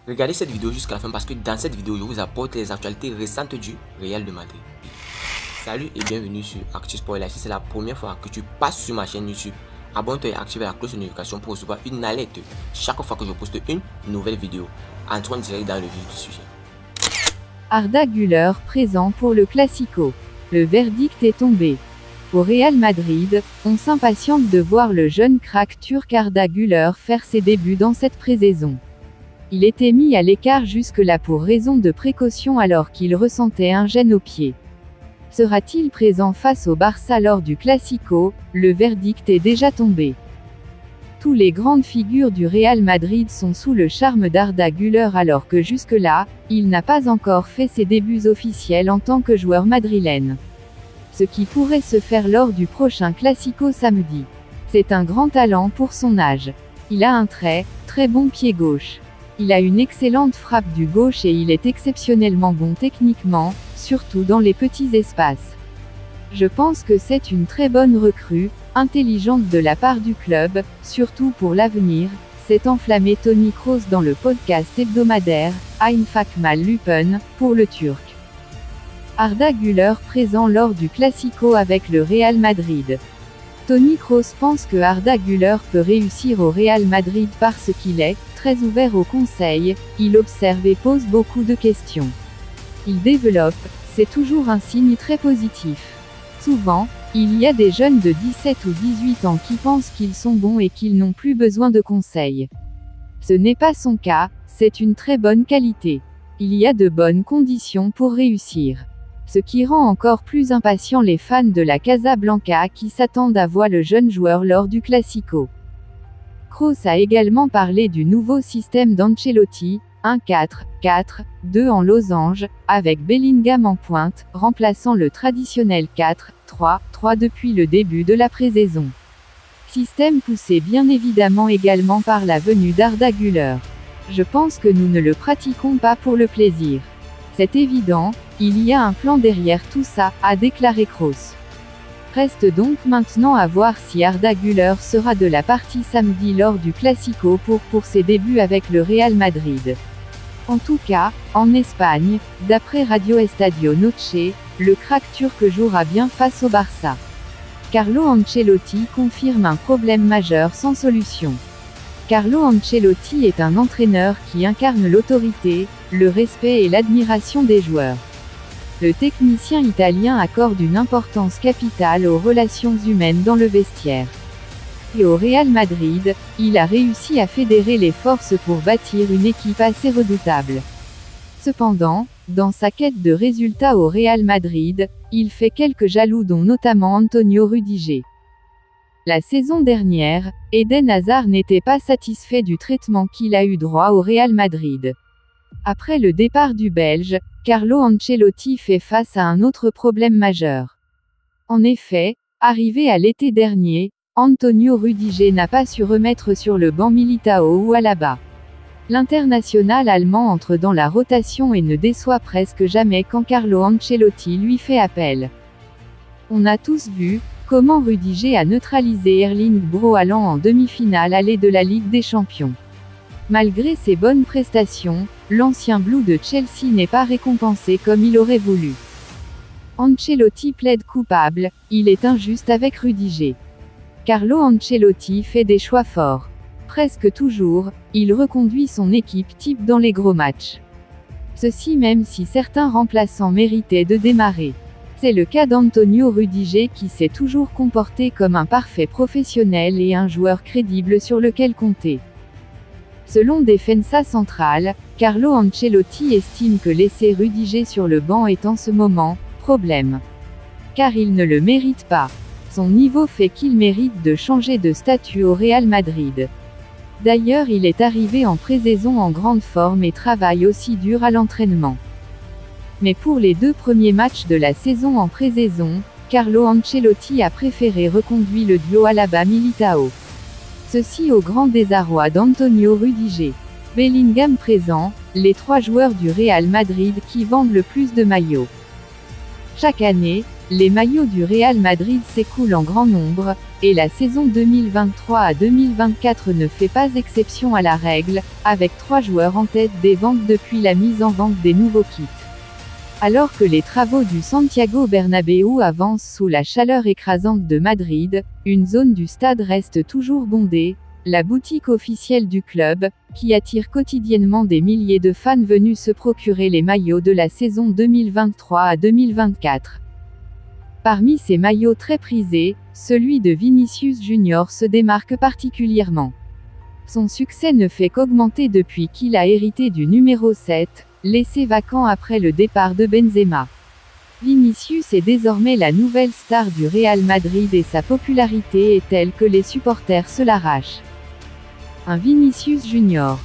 Regardez cette vidéo jusqu'à la fin parce que dans cette vidéo, je vous apporte les actualités récentes du Real de Madrid. Salut et bienvenue sur Actu Sport. Si c'est la première fois que tu passes sur ma chaîne YouTube, abonne-toi et active la cloche de notification pour recevoir une alerte chaque fois que je poste une nouvelle vidéo. Entrons direct dans le vif du sujet. Arda Güler présent pour le Classico. Le verdict est tombé. Au Real Madrid, on s'impatiente de voir le jeune crack turc Arda Güler faire ses débuts dans cette pré-saison. Il était mis à l'écart jusque-là pour raison de précaution alors qu'il ressentait un gêne au pied. Sera-t-il présent face au Barça lors du Classico? Le verdict est déjà tombé. Tous les grandes figures du Real Madrid sont sous le charme d'Arda Güler alors que jusque-là, il n'a pas encore fait ses débuts officiels en tant que joueur madrilène. Ce qui pourrait se faire lors du prochain Classico samedi. C'est un grand talent pour son âge. Il a un très bon pied gauche. Il a une excellente frappe du gauche et il est exceptionnellement bon techniquement, surtout dans les petits espaces. Je pense que c'est une très bonne recrue, intelligente de la part du club, surtout pour l'avenir, s'est enflammé Toni Kroos dans le podcast hebdomadaire Einfach mal Lupen, pour le Turc. Arda Güler présent lors du Classico avec le Real Madrid. Toni Kroos pense que Arda Güler peut réussir au Real Madrid parce qu'il est très ouvert aux conseils, il observe et pose beaucoup de questions. Il développe, c'est toujours un signe très positif. Souvent, il y a des jeunes de 17 ou 18 ans qui pensent qu'ils sont bons et qu'ils n'ont plus besoin de conseils. Ce n'est pas son cas, c'est une très bonne qualité. Il y a de bonnes conditions pour réussir. Ce qui rend encore plus impatients les fans de la Casablanca qui s'attendent à voir le jeune joueur lors du Classico. Kroos a également parlé du nouveau système d'Ancelotti, 1-4-4-2 en losange, avec Bellingham en pointe, remplaçant le traditionnel 4-3-3 depuis le début de la pré-saison. Système poussé bien évidemment également par la venue d'Arda Güler. Je pense que nous ne le pratiquons pas pour le plaisir. C'est évident, il y a un plan derrière tout ça, a déclaré Kroos. Reste donc maintenant à voir si Arda Güler sera de la partie samedi lors du Classico pour ses débuts avec le Real Madrid. En tout cas, en Espagne, d'après Radio Estadio Noche, le crack turc jouera bien face au Barça. Carlo Ancelotti confirme un problème majeur sans solution. Carlo Ancelotti est un entraîneur qui incarne l'autorité, le respect et l'admiration des joueurs. Le technicien italien accorde une importance capitale aux relations humaines dans le vestiaire. Et au Real Madrid, il a réussi à fédérer les forces pour bâtir une équipe assez redoutable. Cependant, dans sa quête de résultats au Real Madrid, il fait quelques jaloux dont notamment Antonio Rudiger. La saison dernière, Eden Hazard n'était pas satisfait du traitement qu'il a eu droit au Real Madrid. Après le départ du Belge, Carlo Ancelotti fait face à un autre problème majeur. En effet, arrivé à l'été dernier, Antonio Rudiger n'a pas su remettre sur le banc Militao ou Alaba. L'international allemand entre dans la rotation et ne déçoit presque jamais quand Carlo Ancelotti lui fait appel. On a tous vu comment Rudiger a neutralisé Erling Braut Haaland en demi-finale allée de la Ligue des Champions. Malgré ses bonnes prestations, l'ancien Blue de Chelsea n'est pas récompensé comme il aurait voulu. Ancelotti plaide coupable, il est injuste avec Rudiger. Carlo Ancelotti fait des choix forts. Presque toujours, il reconduit son équipe type dans les gros matchs. Ceci même si certains remplaçants méritaient de démarrer. C'est le cas d'Antonio Rudiger qui s'est toujours comporté comme un parfait professionnel et un joueur crédible sur lequel compter. Selon Defensa Central, Carlo Ancelotti estime que laisser Rudiger sur le banc est en ce moment problème. Car il ne le mérite pas. Son niveau fait qu'il mérite de changer de statut au Real Madrid. D'ailleurs il est arrivé en pré-saison en grande forme et travaille aussi dur à l'entraînement. Mais pour les 2 premiers matchs de la saison en pré-saison, Carlo Ancelotti a préféré reconduire le duo Alaba-Militao. Ceci au grand désarroi d'Antonio Rudiger. Bellingham présent, les 3 joueurs du Real Madrid qui vendent le plus de maillots. Chaque année, les maillots du Real Madrid s'écoulent en grand nombre, et la saison 2023 à 2024 ne fait pas exception à la règle, avec 3 joueurs en tête des ventes depuis la mise en vente des nouveaux kits. Alors que les travaux du Santiago Bernabéu avancent sous la chaleur écrasante de Madrid, une zone du stade reste toujours bondée, la boutique officielle du club, qui attire quotidiennement des milliers de fans venus se procurer les maillots de la saison 2023 à 2024. Parmi ces maillots très prisés, celui de Vinicius Junior se démarque particulièrement. Son succès ne fait qu'augmenter depuis qu'il a hérité du numéro 7, laissé vacant après le départ de Benzema. Vinicius est désormais la nouvelle star du Real Madrid et sa popularité est telle que les supporters se l'arrachent. Un Vinicius Junior.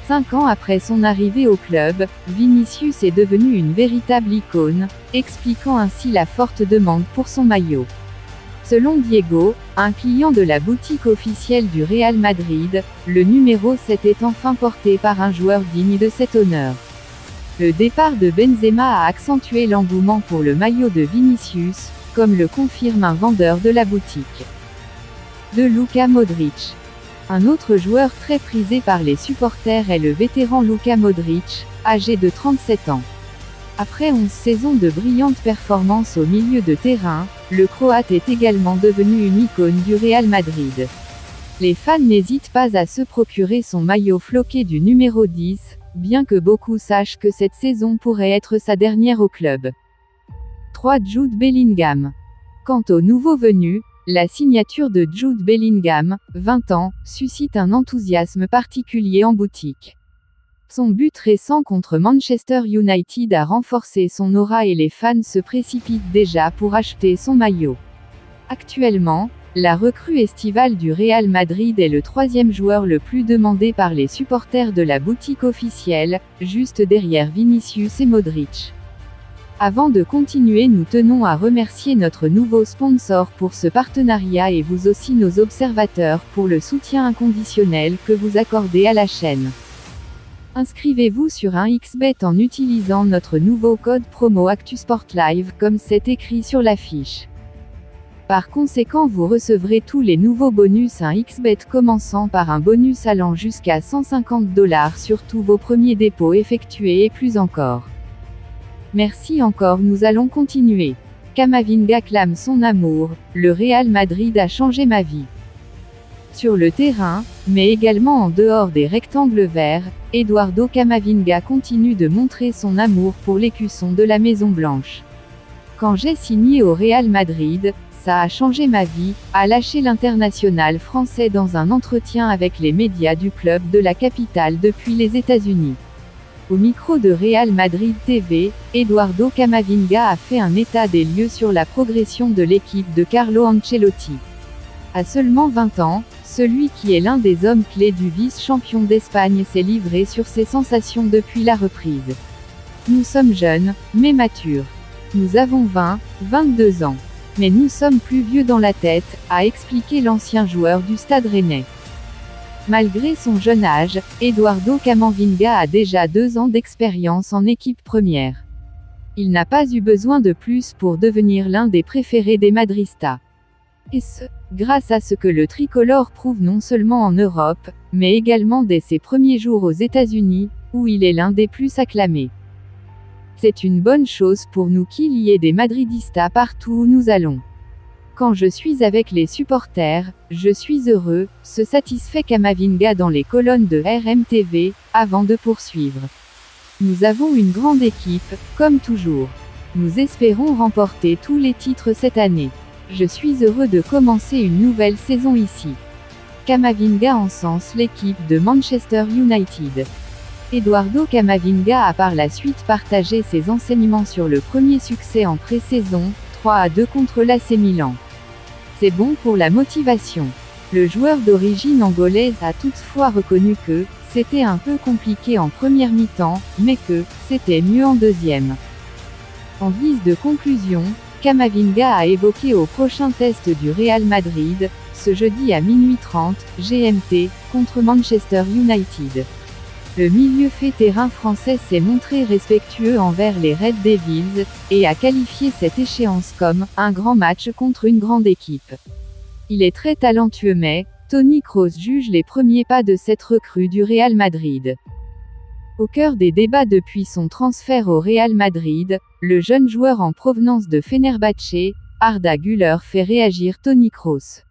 5 ans après son arrivée au club, Vinicius est devenu une véritable icône, expliquant ainsi la forte demande pour son maillot. Selon Diego, un client de la boutique officielle du Real Madrid, le numéro 7 est enfin porté par un joueur digne de cet honneur. Le départ de Benzema a accentué l'engouement pour le maillot de Vinicius, comme le confirme un vendeur de la boutique. De Luka Modric. Un autre joueur très prisé par les supporters est le vétéran Luka Modric, âgé de 37 ans. Après 11 saisons de brillantes performances au milieu de terrain, le Croate est également devenu une icône du Real Madrid. Les fans n'hésitent pas à se procurer son maillot floqué du numéro 10, bien que beaucoup sachent que cette saison pourrait être sa dernière au club. 3. Jude Bellingham. Quant au nouveau venu, la signature de Jude Bellingham, 20 ans, suscite un enthousiasme particulier en boutique. Son but récent contre Manchester United a renforcé son aura et les fans se précipitent déjà pour acheter son maillot. Actuellement, la recrue estivale du Real Madrid est le 3e joueur le plus demandé par les supporters de la boutique officielle, juste derrière Vinicius et Modric. Avant de continuer, nous tenons à remercier notre nouveau sponsor pour ce partenariat et vous aussi nos observateurs pour le soutien inconditionnel que vous accordez à la chaîne. Inscrivez-vous sur un XBet en utilisant notre nouveau code promo ActuSportLive comme c'est écrit sur l'affiche. Par conséquent, vous recevrez tous les nouveaux bonus à XBet commençant par un bonus allant jusqu'à 150 $ sur tous vos premiers dépôts effectués et plus encore. Merci encore, nous allons continuer. Camavinga clame son amour, le Real Madrid a changé ma vie. Sur le terrain, mais également en dehors des rectangles verts, Eduardo Camavinga continue de montrer son amour pour l'écusson de la Maison Blanche. Quand j'ai signé au Real Madrid, ça a changé ma vie, a lâché l'international français dans un entretien avec les médias du club de la capitale depuis les États-Unis. Au micro de Real Madrid TV, Eduardo Camavinga a fait un état des lieux sur la progression de l'équipe de Carlo Ancelotti. À seulement 20 ans, celui qui est l'un des hommes clés du vice-champion d'Espagne s'est livré sur ses sensations depuis la reprise. Nous sommes jeunes, mais matures. Nous avons 20, 22 ans. Mais nous sommes plus vieux dans la tête, a expliqué l'ancien joueur du Stade Rennais. Malgré son jeune âge, Eduardo Camavinga a déjà 2 ans d'expérience en équipe première. Il n'a pas eu besoin de plus pour devenir l'un des préférés des Madristas. Et ce, grâce à ce que le tricolore prouve non seulement en Europe, mais également dès ses premiers jours aux États-Unis, où il est l'un des plus acclamés. C'est une bonne chose pour nous qu'il y ait des Madridistas partout où nous allons. Quand je suis avec les supporters, je suis heureux, se satisfait Camavinga dans les colonnes de RMTV, avant de poursuivre. Nous avons une grande équipe, comme toujours. Nous espérons remporter tous les titres cette année. Je suis heureux de commencer une nouvelle saison ici. Camavinga encense l'équipe de Manchester United. Eduardo Camavinga a par la suite partagé ses enseignements sur le premier succès en pré-saison, 3-2 contre l'AC Milan. C'est bon pour la motivation. Le joueur d'origine angolaise a toutefois reconnu que c'était un peu compliqué en première mi-temps, mais que c'était mieux en deuxième. En guise de conclusion, Camavinga a évoqué au prochain test du Real Madrid, ce jeudi à minuit 30, GMT, contre Manchester United. Le milieu fait-terrain français s'est montré respectueux envers les Red Devils, et a qualifié cette échéance comme « un grand match contre une grande équipe ». Il est très talentueux mais, Toni Kroos juge les premiers pas de cette recrue du Real Madrid. Au cœur des débats depuis son transfert au Real Madrid, le jeune joueur en provenance de Fenerbahçe, Arda Güler fait réagir Toni Kroos.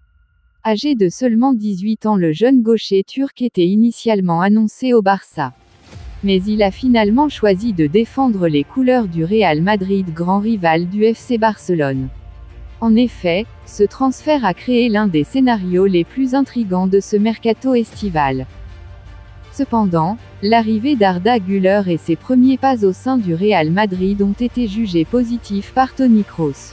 Âgé de seulement 18 ans, le jeune gaucher turc était initialement annoncé au Barça. Mais il a finalement choisi de défendre les couleurs du Real Madrid, grand rival du FC Barcelone. En effet, ce transfert a créé l'un des scénarios les plus intrigants de ce mercato estival. Cependant, l'arrivée d'Arda Güler et ses premiers pas au sein du Real Madrid ont été jugés positifs par Toni Kroos.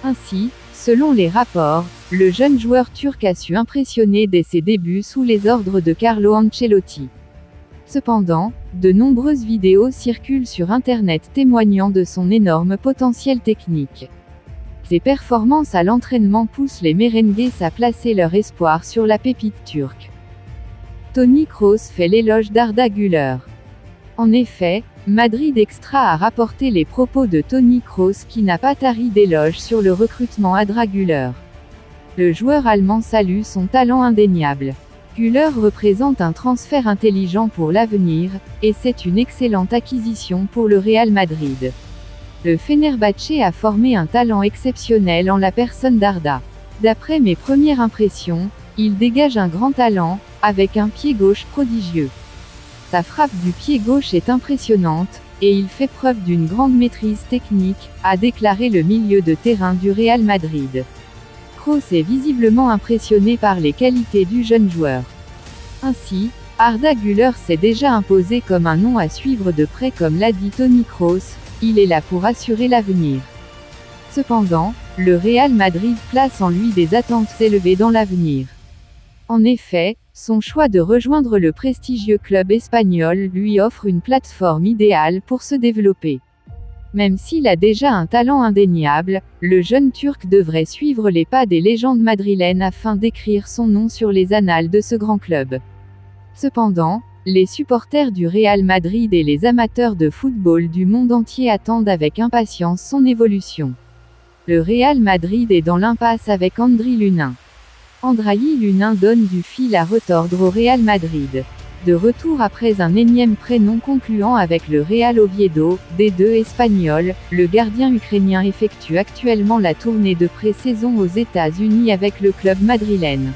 Ainsi, selon les rapports, le jeune joueur turc a su impressionner dès ses débuts sous les ordres de Carlo Ancelotti. Cependant, de nombreuses vidéos circulent sur Internet témoignant de son énorme potentiel technique. Ses performances à l'entraînement poussent les merengues à placer leur espoir sur la pépite turque. Toni Kroos fait l'éloge d'Arda Güler. En effet, Madrid Extra a rapporté les propos de Toni Kroos qui n'a pas tari d'éloges sur le recrutement d'Arda Güler. Le joueur allemand salue son talent indéniable. Güler représente un transfert intelligent pour l'avenir, et c'est une excellente acquisition pour le Real Madrid. Le Fenerbahçe a formé un talent exceptionnel en la personne d'Arda. D'après mes premières impressions, il dégage un grand talent, avec un pied gauche prodigieux. Sa frappe du pied gauche est impressionnante, et il fait preuve d'une grande maîtrise technique, a déclaré le milieu de terrain du Real Madrid. Kroos est visiblement impressionné par les qualités du jeune joueur. Ainsi, Arda Güler s'est déjà imposé comme un nom à suivre de près comme l'a dit Toni Kroos, il est là pour assurer l'avenir. Cependant, le Real Madrid place en lui des attentes élevées dans l'avenir. En effet, son choix de rejoindre le prestigieux club espagnol lui offre une plateforme idéale pour se développer. Même s'il a déjà un talent indéniable, le jeune Turc devrait suivre les pas des légendes madrilènes afin d'écrire son nom sur les annales de ce grand club. Cependant, les supporters du Real Madrid et les amateurs de football du monde entier attendent avec impatience son évolution. Le Real Madrid est dans l'impasse avec Andriy Lunin. Andriy Lunin donne du fil à retordre au Real Madrid. De retour après un énième prêt non concluant avec le Real Oviedo, D2 espagnol, le gardien ukrainien effectue actuellement la tournée de pré-saison aux États-Unis avec le club madrilène.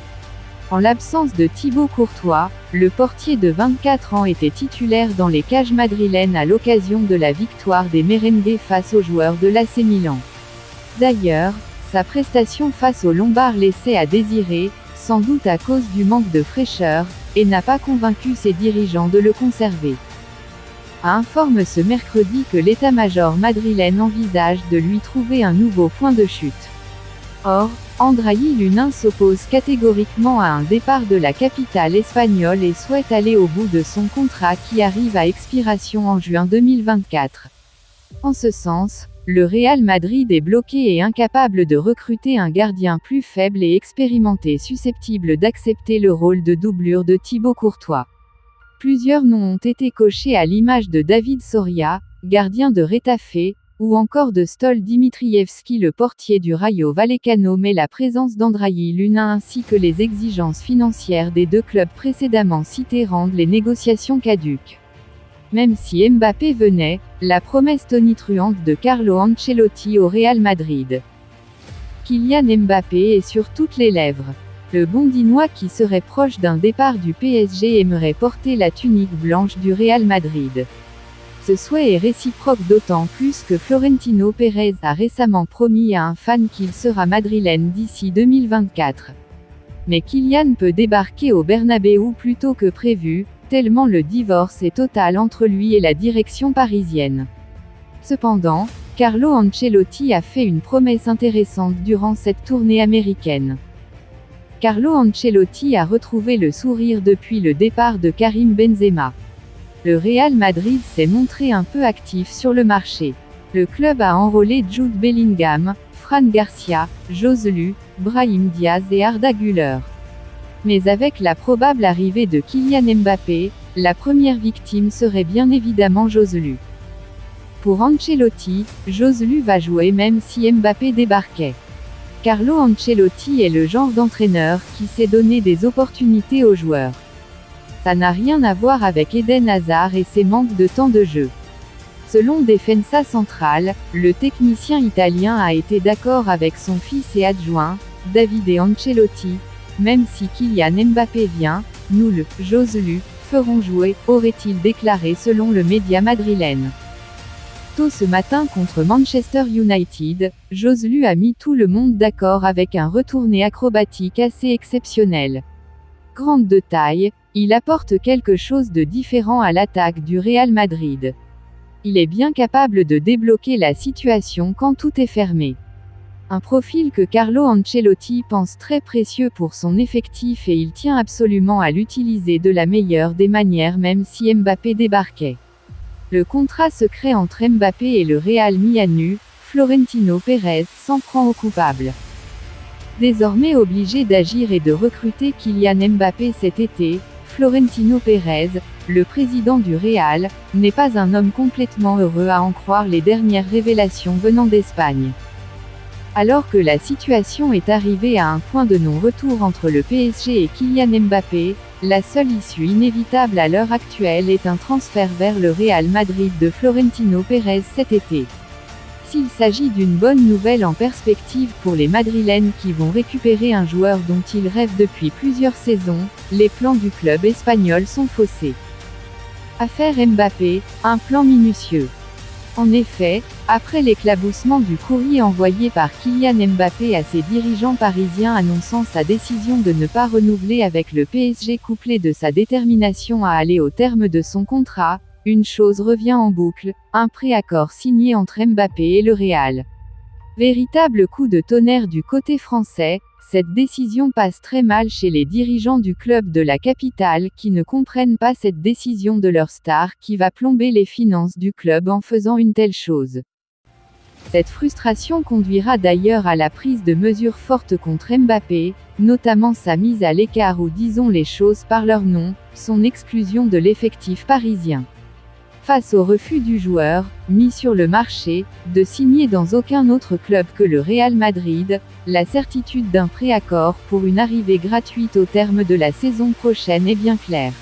En l'absence de Thibaut Courtois, le portier de 24 ans était titulaire dans les cages madrilènes à l'occasion de la victoire des merengues face aux joueurs de l'AC Milan. D'ailleurs, sa prestation face aux Lombards laissait à désirer, sans doute à cause du manque de fraîcheur, et n'a pas convaincu ses dirigeants de le conserver. A informe ce mercredi que l'état-major madrilène envisage de lui trouver un nouveau point de chute. Or, Andriy Lunin s'oppose catégoriquement à un départ de la capitale espagnole et souhaite aller au bout de son contrat qui arrive à expiration en juin 2024. En ce sens, le Real Madrid est bloqué et incapable de recruter un gardien plus faible et expérimenté susceptible d'accepter le rôle de doublure de Thibaut Courtois. Plusieurs noms ont été cochés à l'image de David Soria, gardien de Retafe, ou encore de Stol Dimitrievski, le portier du Rayo Vallecano, mais la présence d'Andriy Lunin ainsi que les exigences financières des deux clubs précédemment cités rendent les négociations caduques. Même si Mbappé venait, la promesse tonitruante de Carlo Ancelotti au Real Madrid. Kylian Mbappé est sur toutes les lèvres. Le Bondinois qui serait proche d'un départ du PSG aimerait porter la tunique blanche du Real Madrid. Ce souhait est réciproque d'autant plus que Florentino Pérez a récemment promis à un fan qu'il sera madrilène d'ici 2024. Mais Kylian peut débarquer au Bernabéu plus tôt que prévu, tellement le divorce est total entre lui et la direction parisienne. Cependant, Carlo Ancelotti a fait une promesse intéressante durant cette tournée américaine. Carlo Ancelotti a retrouvé le sourire depuis le départ de Karim Benzema. Le Real Madrid s'est montré un peu actif sur le marché. Le club a enrôlé Jude Bellingham, Fran Garcia, Joselu, Brahim Diaz et Arda Güler. Mais avec la probable arrivée de Kylian Mbappé, la première victime serait bien évidemment Joselu. Pour Ancelotti, Joselu va jouer même si Mbappé débarquait. Carlo Ancelotti est le genre d'entraîneur qui sait donner des opportunités aux joueurs. Ça n'a rien à voir avec Eden Hazard et ses manques de temps de jeu. Selon Defensa Central, le technicien italien a été d'accord avec son fils et adjoint, Davide Ancelotti. Même si Kylian Mbappé vient, nous le Joselu ferons jouer, aurait-il déclaré selon le média madrilène. Tôt ce matin contre Manchester United, Joselu a mis tout le monde d'accord avec un retourné acrobatique assez exceptionnel. Grande de taille, il apporte quelque chose de différent à l'attaque du Real Madrid. Il est bien capable de débloquer la situation quand tout est fermé. Un profil que Carlo Ancelotti pense très précieux pour son effectif et il tient absolument à l'utiliser de la meilleure des manières même si Mbappé débarquait. Le contrat secret entre Mbappé et le Real mis à nu, Florentino Pérez s'en prend au coupable. Désormais obligé d'agir et de recruter Kylian Mbappé cet été, Florentino Pérez, le président du Real, n'est pas un homme complètement heureux à en croire les dernières révélations venant d'Espagne. Alors que la situation est arrivée à un point de non-retour entre le PSG et Kylian Mbappé, la seule issue inévitable à l'heure actuelle est un transfert vers le Real Madrid de Florentino Pérez cet été. S'il s'agit d'une bonne nouvelle en perspective pour les Madrilènes qui vont récupérer un joueur dont ils rêvent depuis plusieurs saisons, les plans du club espagnol sont faussés. Affaire Mbappé, un plan minutieux. En effet, après l'éclaboussement du courrier envoyé par Kylian Mbappé à ses dirigeants parisiens annonçant sa décision de ne pas renouveler avec le PSG couplé de sa détermination à aller au terme de son contrat, une chose revient en boucle, un préaccord signé entre Mbappé et le Real. Véritable coup de tonnerre du côté français, cette décision passe très mal chez les dirigeants du club de la capitale qui ne comprennent pas cette décision de leur star qui va plomber les finances du club en faisant une telle chose. Cette frustration conduira d'ailleurs à la prise de mesures fortes contre Mbappé, notamment sa mise à l'écart ou disons les choses par leur nom, son exclusion de l'effectif parisien. Face au refus du joueur, mis sur le marché, de signer dans aucun autre club que le Real Madrid, la certitude d'un préaccord pour une arrivée gratuite au terme de la saison prochaine est bien claire.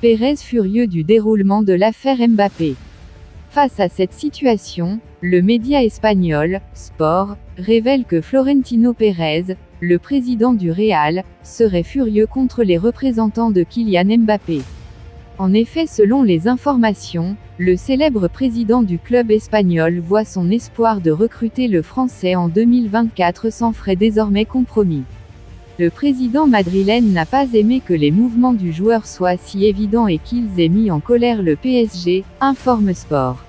Pérez furieux du déroulement de l'affaire Mbappé. Face à cette situation, le média espagnol, Sport, révèle que Florentino Pérez, le président du Real, serait furieux contre les représentants de Kylian Mbappé. En effet, selon les informations, le célèbre président du club espagnol voit son espoir de recruter le Français en 2024 sans frais désormais compromis. Le président madrilène n'a pas aimé que les mouvements du joueur soient si évidents et qu'ils aient mis en colère le PSG, informe Sport.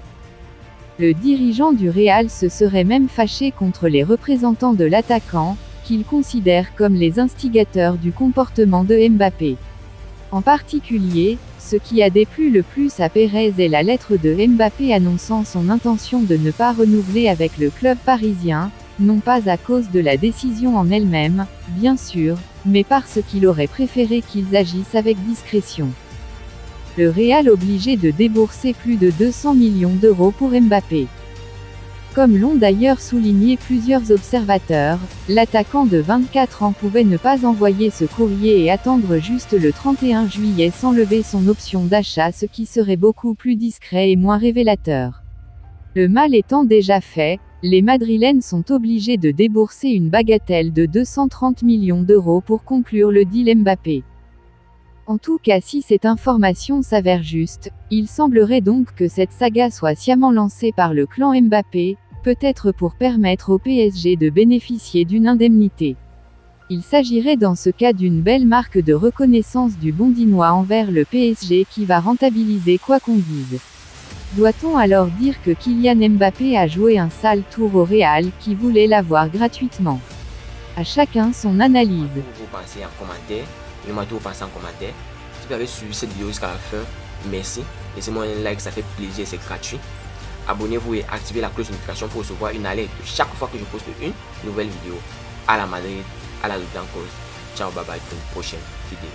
Le dirigeant du Real se serait même fâché contre les représentants de l'attaquant, qu'il considère comme les instigateurs du comportement de Mbappé. En particulier, ce qui a déplu le plus à Pérez est la lettre de Mbappé annonçant son intention de ne pas renouveler avec le club parisien, non pas à cause de la décision en elle-même, bien sûr, mais parce qu'il aurait préféré qu'ils agissent avec discrétion. Le Real obligé de débourser plus de 200 millions d'euros pour Mbappé. Comme l'ont d'ailleurs souligné plusieurs observateurs, l'attaquant de 24 ans pouvait ne pas envoyer ce courrier et attendre juste le 31 juillet sans lever son option d'achat, ce qui serait beaucoup plus discret et moins révélateur. Le mal étant déjà fait, les Madrilènes sont obligés de débourser une bagatelle de 230 millions d'euros pour conclure le deal Mbappé. En tout cas, si cette information s'avère juste, il semblerait donc que cette saga soit sciemment lancée par le clan Mbappé, peut-être pour permettre au PSG de bénéficier d'une indemnité. Il s'agirait dans ce cas d'une belle marque de reconnaissance du Bondinois envers le PSG qui va rentabiliser quoi qu'on dise. Doit-on alors dire que Kylian Mbappé a joué un sale tour au Real qui voulait l'avoir gratuitement? À chacun son analyse. Vous pensez en commentaire, dis-moi tout vous pensez en commentaire. Si vous avez suivi cette vidéo jusqu'à la fin, merci. Laissez-moi un like, ça fait plaisir, c'est gratuit. Abonnez-vous et activez la cloche de notification pour recevoir une alerte chaque fois que je poste une nouvelle vidéo. À la Madrid, à la lutte en cause. Ciao, bye bye pour une prochaine vidéo.